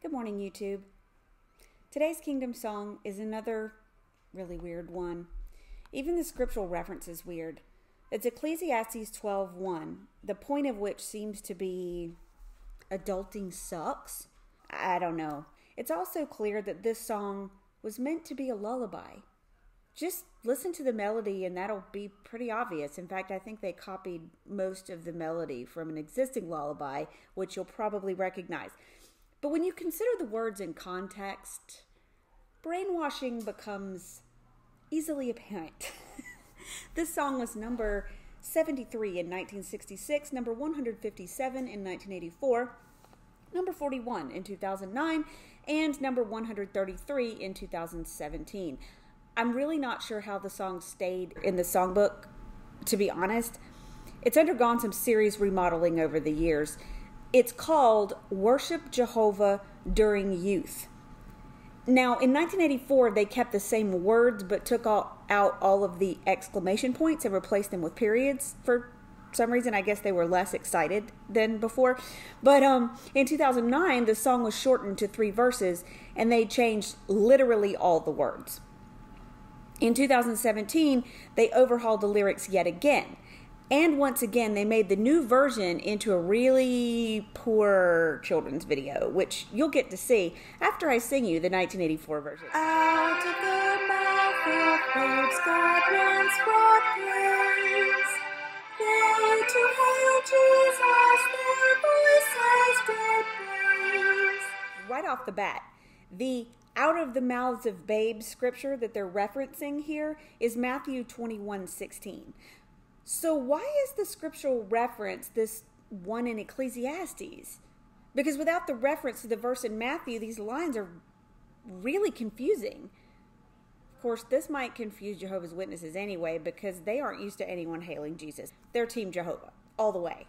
Good morning, YouTube. Today's Kingdom song is another really weird one. Even the scriptural reference is weird. It's Ecclesiastes 12:1, the point of which seems to be adulting sucks. I don't know. It's also clear that this song was meant to be a lullaby. Just listen to the melody and that'll be pretty obvious. In fact, I think they copied most of the melody from an existing lullaby, which you'll probably recognize. But when you consider the words in context, brainwashing becomes easily apparent. This song was number 73 in 1966, number 157 in 1984, number 41 in 2009, and number 133 in 2017. I'm really not sure how the song stayed in the songbook, to be honest. It's undergone some serious remodeling over the years. It's called Worship Jehovah During Youth. Now, in 1984, they kept the same words but took out all of the exclamation points and replaced them with periods. For some reason, I guess they were less excited than before. But in 2009, the song was shortened to 3 verses, and they changed literally all the words. In 2017, they overhauled the lyrics yet again. And once again, they made the new version into a really poor children's video, which you'll get to see after I sing you the 1984 version. Out of the mouth of babes God once brought praise. They to hail Jesus, their voices did praise. Right off the bat, the out of the mouths of babes scripture that they're referencing here is Matthew 21:16. So why is the scriptural reference this one in Ecclesiastes? Because without the reference to the verse in Matthew, these lines are really confusing. Of course, this might confuse Jehovah's Witnesses anyway, because they aren't used to anyone hailing Jesus. They're Team Jehovah, all the way.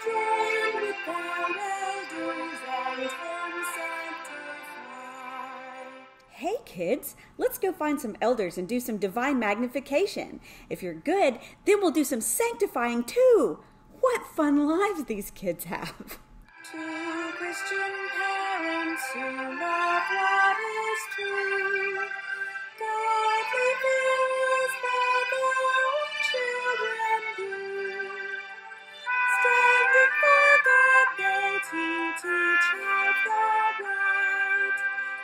Join with their elders and him sanctify. Hey kids, let's go find some elders and do some divine magnification. If you're good, then we'll do some sanctifying too. What fun lives these kids have. To Christian parents who love what is true, godly fear is that their own children do. Standing for God, they teach out the right.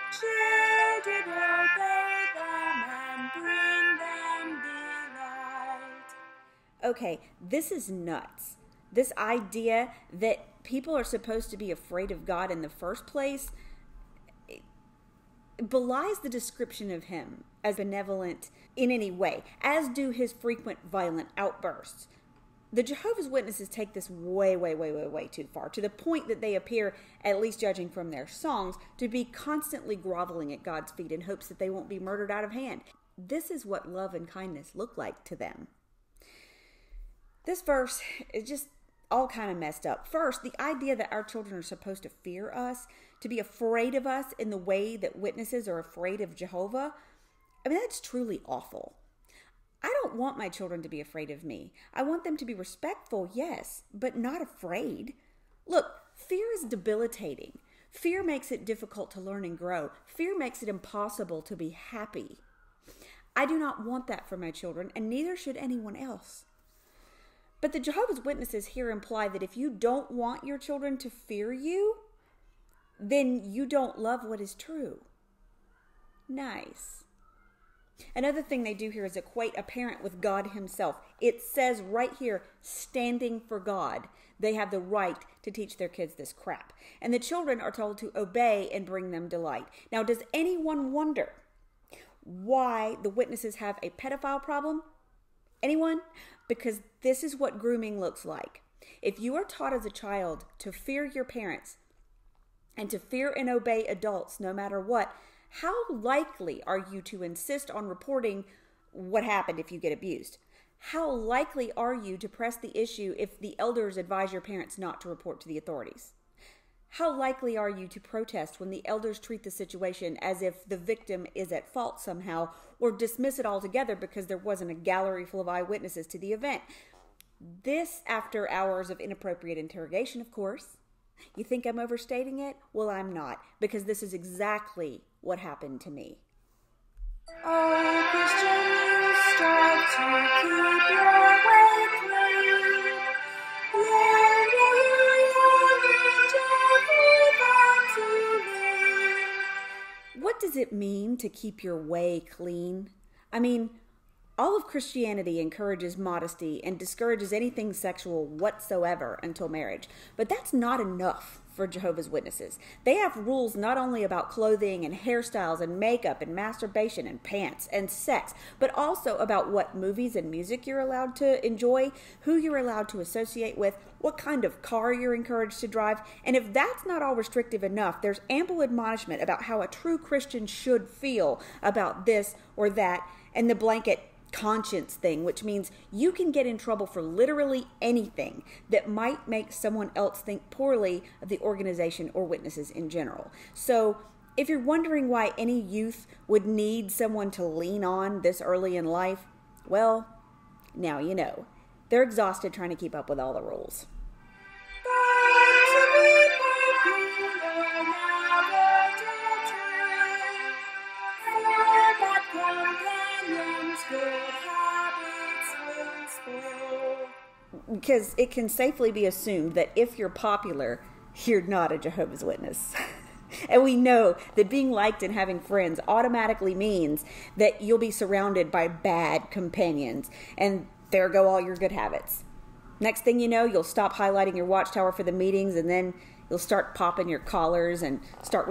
Children obey them and bring them delight. Okay, this is nuts. This idea that people are supposed to be afraid of God in the first place belies the description of him as benevolent in any way, as do his frequent violent outbursts. The Jehovah's Witnesses take this way too far, to the point that they appear, at least judging from their songs, to be constantly groveling at God's feet in hopes that they won't be murdered out of hand. This is what love and kindness look like to them. This verse is just all kind of messed up. First, the idea that our children are supposed to fear us, to be afraid of us in the way that witnesses are afraid of Jehovah, I mean, that's truly awful. I don't want my children to be afraid of me. I want them to be respectful, yes, but not afraid. Look, fear is debilitating. Fear makes it difficult to learn and grow. Fear makes it impossible to be happy. I do not want that for my children, and neither should anyone else. But the Jehovah's Witnesses here imply that if you don't want your children to fear you, then you don't love what is true. Nice. Another thing they do here is equate a parent with God himself. It says right here, standing for God. They have the right to teach their kids this crap. And the children are told to obey and bring them delight. Now, does anyone wonder why the witnesses have a pedophile problem? Anyone? Because this is what grooming looks like. If you are taught as a child to fear your parents and to fear and obey adults no matter what, how likely are you to insist on reporting what happened if you get abused? How likely are you to press the issue if the elders advise your parents not to report to the authorities? How likely are you to protest when the elders treat the situation as if the victim is at fault somehow, or dismiss it altogether because there wasn't a gallery full of eyewitnesses to the event? This after hours of inappropriate interrogation, of course. You think I'm overstating it? Well, I'm not, because this is exactly what happened to me. Oh, Christian, you strive to keep your way clean. Learn Jehovah to lean. What does it mean to keep your way clean? I mean, all of Christianity encourages modesty and discourages anything sexual whatsoever until marriage. But that's not enough for Jehovah's Witnesses. They have rules not only about clothing and hairstyles and makeup and masturbation and pants and sex, but also about what movies and music you're allowed to enjoy, who you're allowed to associate with, what kind of car you're encouraged to drive. And if that's not all restrictive enough, there's ample admonishment about how a true Christian should feel about this or that, and the blanket conscience thing, which means you can get in trouble for literally anything that might make someone else think poorly of the organization or witnesses in general. So if you're wondering why any youth would need someone to lean on this early in life, well, now you know. They're exhausted trying to keep up with all the rules. Because it can safely be assumed that if you're popular, you're not a Jehovah's Witness. And we know that being liked and having friends automatically means that you'll be surrounded by bad companions. And there go all your good habits. Next thing you know, you'll stop highlighting your watchtower for the meetings, and then you'll start popping your collars and stop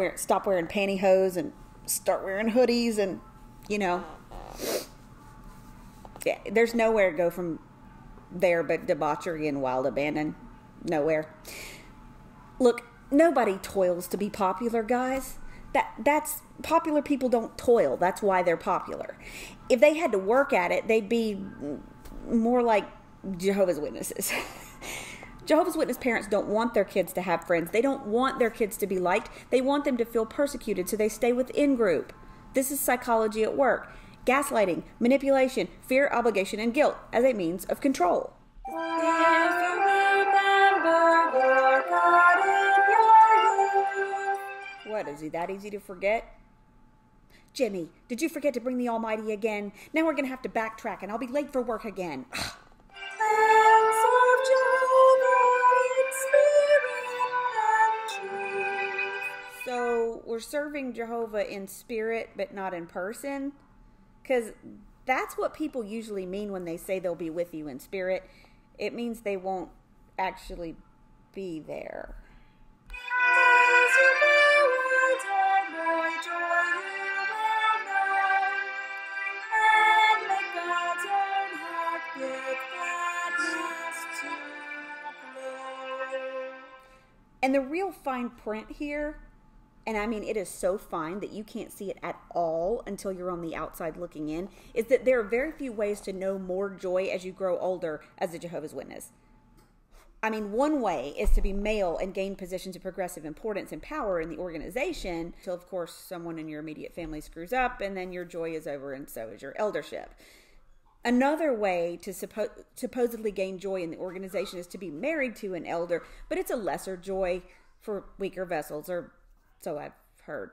wearing pantyhose and start wearing hoodies, and, you know, yeah, there's nowhere to go from there but debauchery and wild abandon. Nowhere. Look, nobody toils to be popular, guys. That's popular people don't toil. That's why they're popular. If they had to work at it, they'd be more like Jehovah's Witnesses. Jehovah's Witness parents don't want their kids to have friends. They don't want their kids to be liked. They want them to feel persecuted, so they stay within group. This is psychology at work. Gaslighting, manipulation, fear, obligation, and guilt as a means of control. If you remember your God in your youth. What, is he that easy to forget? Jimmy, did you forget to bring the Almighty again? Now we're going to have to backtrack and I'll be late for work again. Hands of Jehovah in spirit and truth. So we're serving Jehovah in spirit but not in person? Because that's what people usually mean when they say they'll be with you in spirit. It means they won't actually be there. As you forward and more joy you will know, and make God's own heart with gladness to glow. And the real fine print here, and I mean it is so fine that you can't see it at all until you're on the outside looking in, is that there are very few ways to know more joy as you grow older as a Jehovah's Witness. I mean, one way is to be male and gain positions of progressive importance and power in the organization until, of course, someone in your immediate family screws up and then your joy is over and so is your eldership. Another way to supposedly gain joy in the organization is to be married to an elder, but it's a lesser joy for weaker vessels, or so I've heard.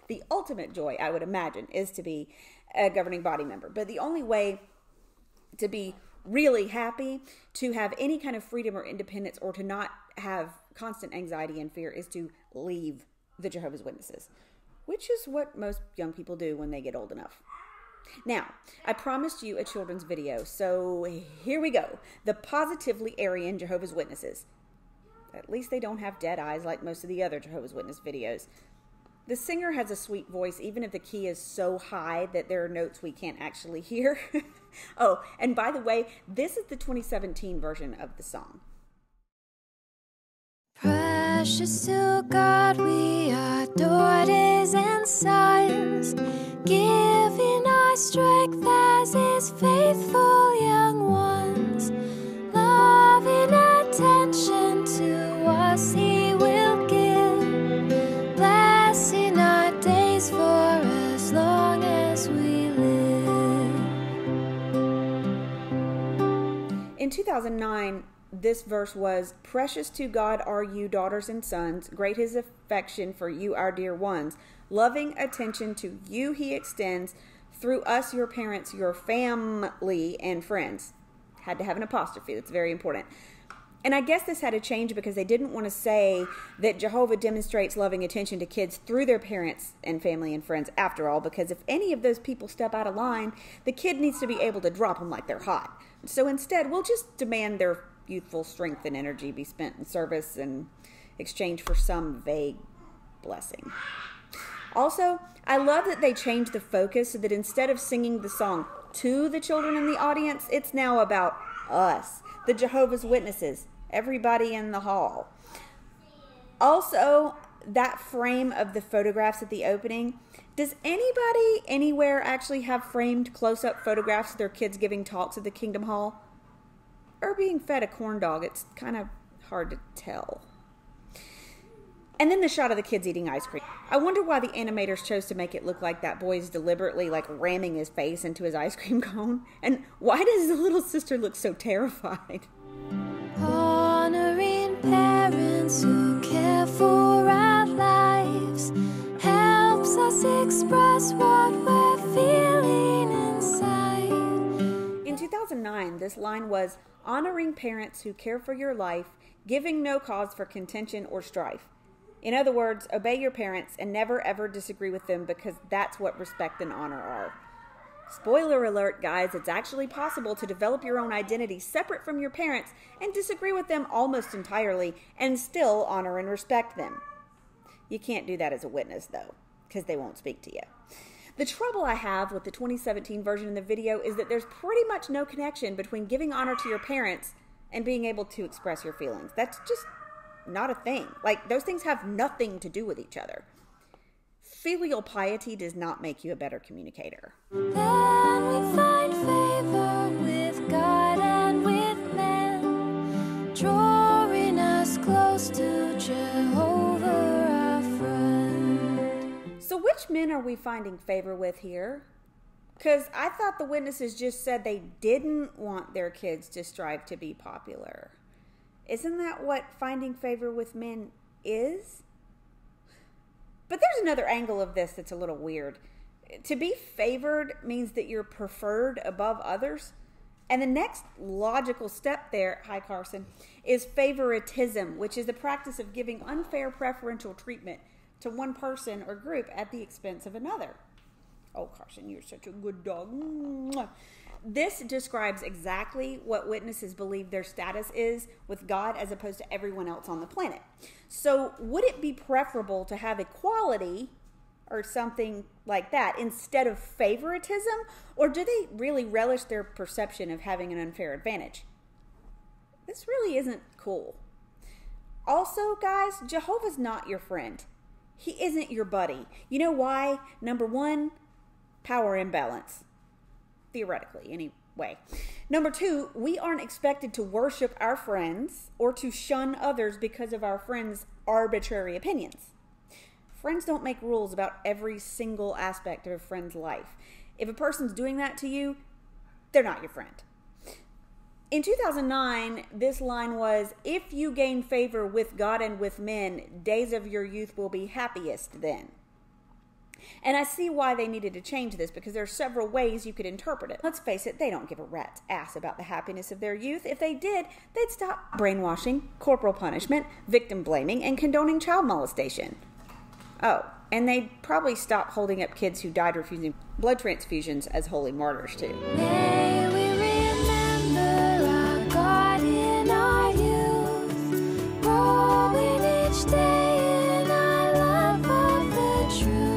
The ultimate joy, I would imagine, is to be a governing body member. But the only way to be really happy, to have any kind of freedom or independence, or to not have constant anxiety and fear is to leave the Jehovah's Witnesses, which is what most young people do when they get old enough. Now, I promised you a children's video, so here we go. The positively Aryan Jehovah's Witnesses. At least they don't have dead eyes like most of the other Jehovah's Witness videos. The singer has a sweet voice, even if the key is so high that there are notes we can't actually hear. Oh, and by the way, this is the 2017 version of the song. Precious to God, we are daughters and sons, giving our strength as His faithful young ones. Loving attention to us He will give, blessing our days for as long as we live. In 2009, this verse was, "Precious to God are you, daughters and sons. Great his affection for you, our dear ones. Loving attention to you he extends. Through us, your parents, your family, and friends." Had to have an apostrophe. That's very important. And I guess this had to change because they didn't want to say that Jehovah demonstrates loving attention to kids through their parents and family and friends after all, because if any of those people step out of line, the kid needs to be able to drop them like they're hot. So instead, we'll just demand their youthful strength and energy be spent in service in exchange for some vague blessing. Also, I love that they changed the focus so that instead of singing the song to the children in the audience, it's now about us, the Jehovah's Witnesses, everybody in the hall. Also, that frame of the photographs at the opening, does anybody anywhere actually have framed close-up photographs of their kids giving talks at the Kingdom Hall? Or being fed a corn dog? It's kind of hard to tell. And then the shot of the kids eating ice cream. I wonder why the animators chose to make it look like that boy's deliberately ramming his face into his ice cream cone. And why does the little sister look so terrified? Honoring parents who care for our lives helps us express what we're feeling inside. In 2009, this line was, "Honoring parents who care for your life, giving no cause for contention or strife." In other words, obey your parents and never ever disagree with them, because that's what respect and honor are. Spoiler alert, guys, it's actually possible to develop your own identity separate from your parents and disagree with them almost entirely and still honor and respect them. You can't do that as a witness, though, because they won't speak to you. The trouble I have with the 2017 version of the video is that there's pretty much no connection between giving honor to your parents and being able to express your feelings. That's just not a thing. Those things have nothing to do with each other. Filial piety does not make you a better communicator. Then we find favor with God and with men, drawing us close to Jehovah, our friend. So which men are we finding favor with here? Because I thought the witnesses just said they didn't want their kids to strive to be popular. Isn't that what finding favor with men is? But there's another angle of this that's a little weird. To be favored means that you're preferred above others. And the next logical step there, hi Carson, is favoritism, which is the practice of giving unfair preferential treatment to one person or group at the expense of another. Oh, Carson, you're such a good dog. Mwah. This describes exactly what witnesses believe their status is with God as opposed to everyone else on the planet. So would it be preferable to have equality or something like that instead of favoritism? Or do they really relish their perception of having an unfair advantage? This really isn't cool. Also, guys, Jehovah's not your friend. He isn't your buddy. You know why? Number one, power imbalance. Theoretically, anyway. Number two, we aren't expected to worship our friends or to shun others because of our friends' arbitrary opinions. Friends don't make rules about every single aspect of a friend's life. If a person's doing that to you, they're not your friend. In 2009, this line was, "If you gain favor with God and with men, days of your youth will be happiest then." And I see why they needed to change this, because there are several ways you could interpret it. Let's face it, they don't give a rat's ass about the happiness of their youth. If they did, they'd stop brainwashing, corporal punishment, victim blaming, and condoning child molestation. Oh, and they'd probably stop holding up kids who died refusing blood transfusions as holy martyrs too. May we remember our God in our youth, growing each day in our love of the truth.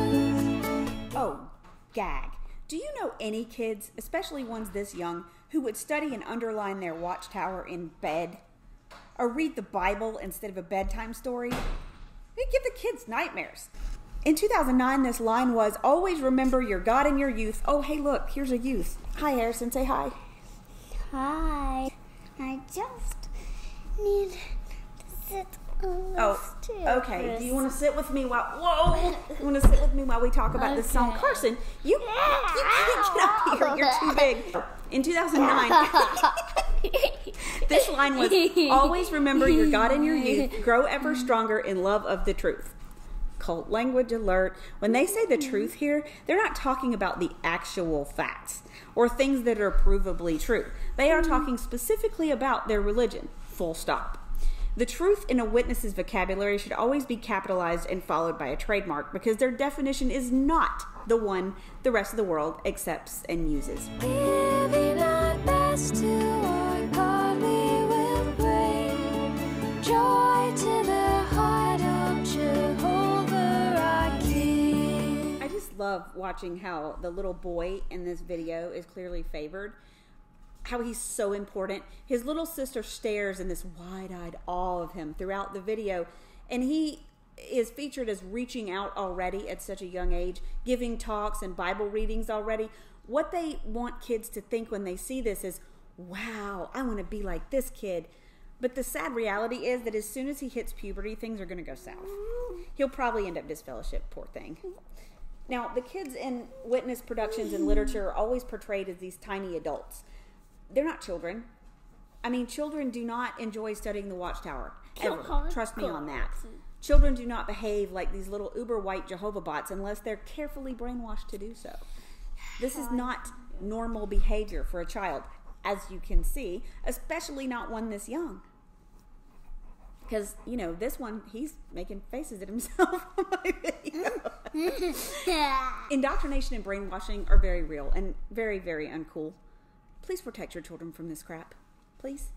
Oh, gag. Do you know any kids, especially ones this young, who would study and underline their watchtower in bed? Or read the Bible instead of a bedtime story? They give the kids nightmares. In 2009, this line was, "Always remember your God in your youth." Oh, hey, look, here's a youth. Hi, Harrison, say hi. Hi. I just need to sit on this Oh, chair okay. for Do you want to sit with me while, you want to sit with me while we talk about this song? Okay. Carson, you can't get up here. You're too big. In 2009, line was, always remember your God in your youth, grow ever stronger in love of the truth. Cult language alert. When they say the truth here, they're not talking about the actual facts or things that are provably true. They are talking specifically about their religion, full stop. The truth in a witness's vocabulary should always be capitalized and followed by a trademark because their definition is not the one the rest of the world accepts and uses. Giving our best to our God, we will bring joy to the heart of Jehovah our King. I just love watching how the little boy in this video is clearly favored. How he's so important. His little sister stares in this wide-eyed awe of him throughout the video, and he is featured as reaching out already at such a young age, giving talks and Bible readings already. What they want kids to think when they see this is, wow, I want to be like this kid. But the sad reality is that as soon as he hits puberty, things are going to go south. He'll probably end up disfellowship, poor thing. Now, the kids in witness productions and literature are always portrayed as these tiny adults. They're not children. I mean, children do not enjoy studying the Watchtower, ever. Trust me on that. Children do not behave like these little uber-white Jehovah bots unless they're carefully brainwashed to do so. This is not normal behavior for a child, as you can see, especially not one this young. Because, you know, this one, he's making faces at himself on my video. Indoctrination and brainwashing are very real and very, very uncool. Please protect your children from this crap. Please.